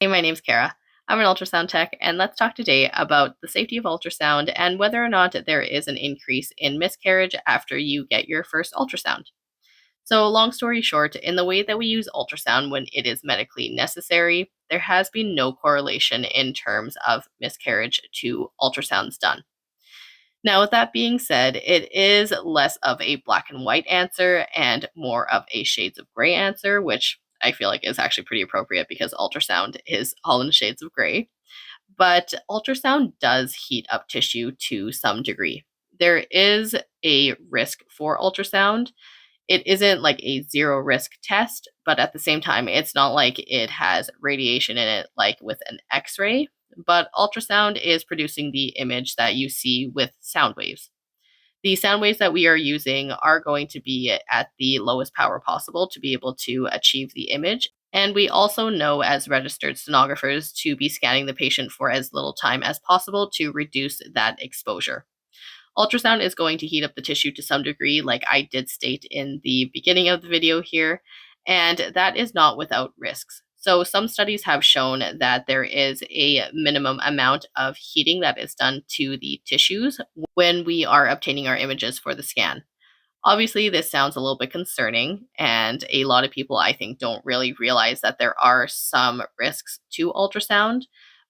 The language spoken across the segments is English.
Hey, my name's Kara. I'm an ultrasound tech, and let's talk today about the safety of ultrasound and whether or not there is an increase in miscarriage after you get your first ultrasound. So, long story short, in the way that we use ultrasound when it is medically necessary, there has been no correlation in terms of miscarriage to ultrasounds done. Now, with that being said, it is less of a black and white answer and more of a shades of gray answer, which I feel like is actually pretty appropriate because ultrasound is all in shades of gray. But ultrasound does heat up tissue to some degree. There is a risk for ultrasound. It isn't like a zero risk test, but at the same time, it's not like it has radiation in it like with an X ray. But ultrasound is producing the image that you see with sound waves. The sound waves that we are using are going to be at the lowest power possible to be able to achieve the image. And we also know as registered sonographers to be scanning the patient for as little time as possible to reduce that exposure. Ultrasound is going to heat up the tissue to some degree, like I did state in the beginning of the video here, and that is not without risks. So, some studies have shown that there is a minimum amount of heating that is done to the tissues when we are obtaining our images for the scan. Obviously, this sounds a little bit concerning, and a lot of people, I think, don't really realize that there are some risks to ultrasound.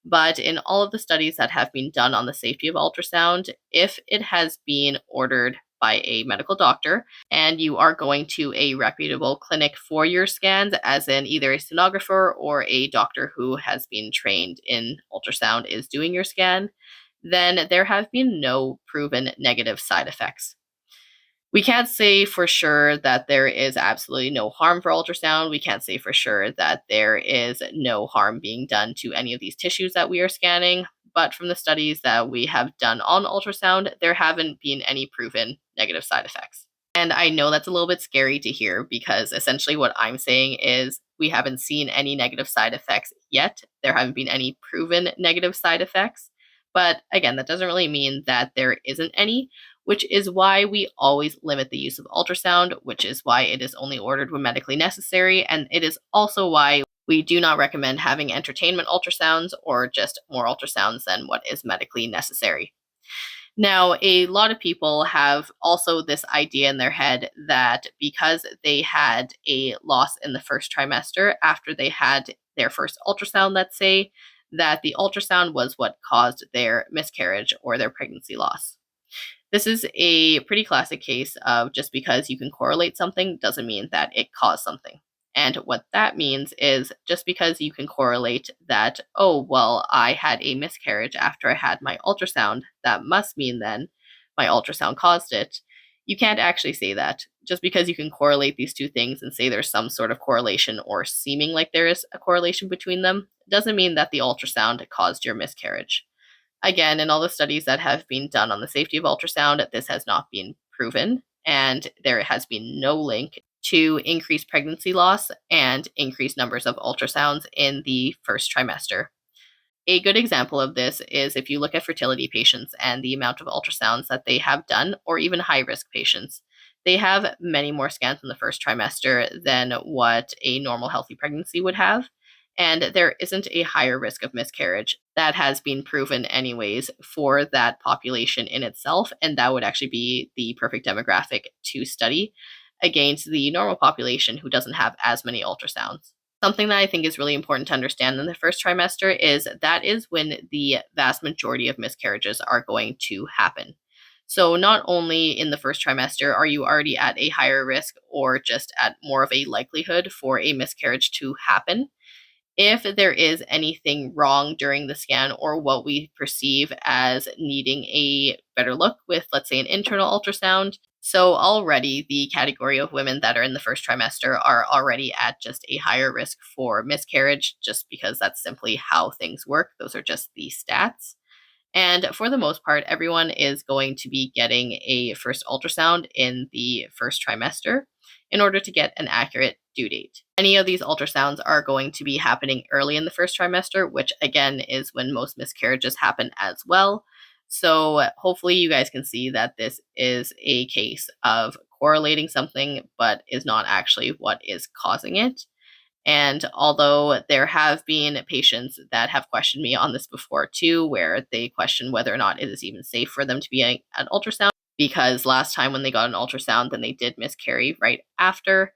But in all of the studies that have been done on the safety of ultrasound, if it has been ordered by a medical doctor and you are going to a reputable clinic for your scans, as in either a sonographer or a doctor who has been trained in ultrasound is doing your scan, then there have been no proven negative side effects. We can't say for sure that there is absolutely no harm for ultrasound. We can't say for sure that there is no harm being done to any of these tissues that we are scanning. But from the studies that we have done on ultrasound, there haven't been any proven negative side effects. And I know that's a little bit scary to hear because essentially what I'm saying is we haven't seen any negative side effects yet. There haven't been any proven negative side effects. But again, that doesn't really mean that there isn't any, which is why we always limit the use of ultrasound, which is why it is only ordered when medically necessary. And it is also why we do not recommend having entertainment ultrasounds or just more ultrasounds than what is medically necessary. Now, a lot of people have also this idea in their head that because they had a loss in the first trimester after they had their first ultrasound, let's say, that the ultrasound was what caused their miscarriage or their pregnancy loss. This is a pretty classic case of just because you can correlate something doesn't mean that it caused something. And what that means is just because you can correlate that, oh, well, I had a miscarriage after I had my ultrasound, that must mean then my ultrasound caused it. You can't actually say that. Just because you can correlate these two things and say there's some sort of correlation or seeming like there is a correlation between them, doesn't mean that the ultrasound caused your miscarriage. Again, in all the studies that have been done on the safety of ultrasound, this has not been proven, and there has been no link to increased pregnancy loss and increased numbers of ultrasounds in the first trimester. A good example of this is if you look at fertility patients and the amount of ultrasounds that they have done, or even high risk patients. They have many more scans in the first trimester than what a normal healthy pregnancy would have. And there isn't a higher risk of miscarriage that has been proven, anyways, for that population in itself. And that would actually be the perfect demographic to study against the normal population who doesn't have as many ultrasounds. Something that I think is really important to understand in the first trimester is that is when the vast majority of miscarriages are going to happen. So, not only in the first trimester are you already at a higher risk or just at more of a likelihood for a miscarriage to happen, if there is anything wrong during the scan or what we perceive as needing a better look with, let's say, an internal ultrasound. So, already the category of women that are in the first trimester are already at just a higher risk for miscarriage, just because that's simply how things work. Those are just the stats. And for the most part, everyone is going to be getting a first ultrasound in the first trimester in order to get an accurate due date. Any of these ultrasounds are going to be happening early in the first trimester, which again is when most miscarriages happen as well. So hopefully you guys can see that this is a case of correlating something, but is not actually what is causing it. And although there have been patients that have questioned me on this before too, where they question whether or not it is even safe for them to be an ultrasound, because last time when they got an ultrasound, then they did miscarry right after.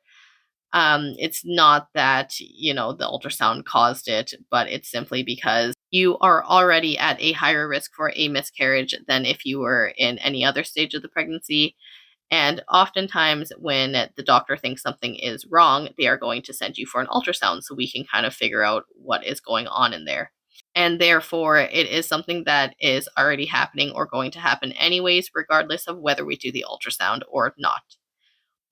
It's not that, the ultrasound caused it, but it's simply because you are already at a higher risk for a miscarriage than if you were in any other stage of the pregnancy. And oftentimes, when the doctor thinks something is wrong, they are going to send you for an ultrasound so we can kind of figure out what is going on in there. And therefore, it is something that is already happening or going to happen anyways, regardless of whether we do the ultrasound or not.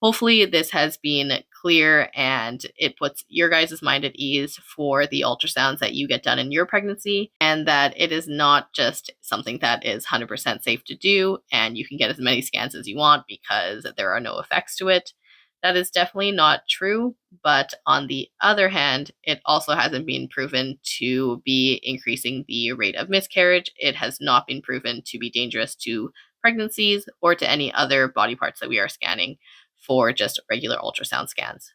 Hopefully, this has been clear and it puts your guys' mind at ease for the ultrasounds that you get done in your pregnancy, and that it is not just something that is 100% safe to do and you can get as many scans as you want because there are no effects to it. That is definitely not true, but on the other hand, it also hasn't been proven to be increasing the rate of miscarriage. It has not been proven to be dangerous to pregnancies or to any other body parts that we are scanning for just regular ultrasound scans.